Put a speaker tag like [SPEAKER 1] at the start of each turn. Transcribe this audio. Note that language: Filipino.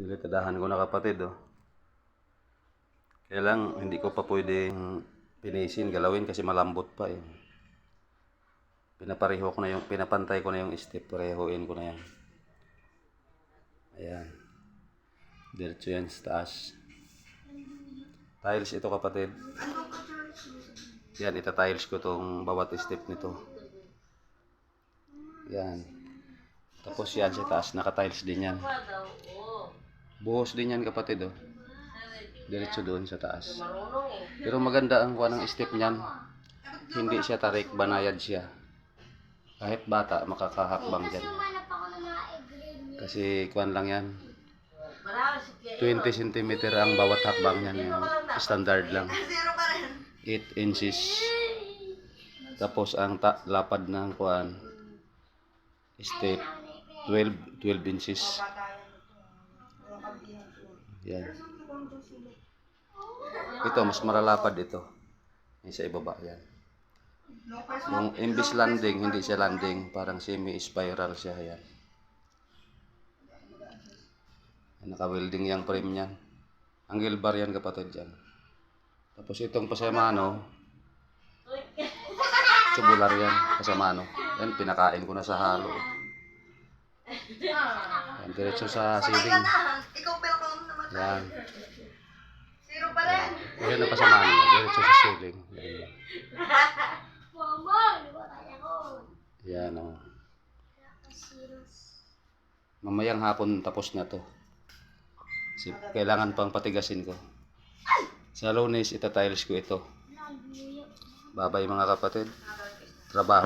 [SPEAKER 1] Tadahan ko na kapatid, oh. Kaya lang, hindi ko pa pwedeng pinisin, galawin kasi malambot pa eh. Pinapareho ko na yung, pinapantay ko na yung step, parehoin ko na yan. Ayan. Diretso yan sa taas. Tiles ito kapatid. Yan, ita-tiles ko tong bawat step nito. Yan. Tapos yan sa taas, naka-tiles din yan. Buhos din yan kapatid, oh. Diretso doon sa taas. Pero maganda ang kuha ng step niyan. Hindi siya tarik, banayad siya. Kahit bata, makakahakbang dyan. Kasi kuhan lang yan. 20 cm ang bawat hakbang niyan. Yung standard lang. 8 inches. Tapos ang lapad ng kuhan, step, 12 inches. Yan. Ito, mas malalapad ito. Yung sa ibaba, yan. Yung imbis landing, hindi siya landing. Parang semi-spiral siya, yan. Naka-welding yung frame niyan. Angle bar yan kapatid yan. Tapos itong pasamano, tubular yan, pasamano. Yan, pinakain ko na sa halo. Yan, diretso sa ceiling. Yan. Yan na pasamano, diretso sa ceiling. Yan, oh. Mamayang hapon tapos na to. Kasi kailangan pang patigasin ko. Sa Lunes, itatiles ko ito. Babay mga kapatid. Trabaho.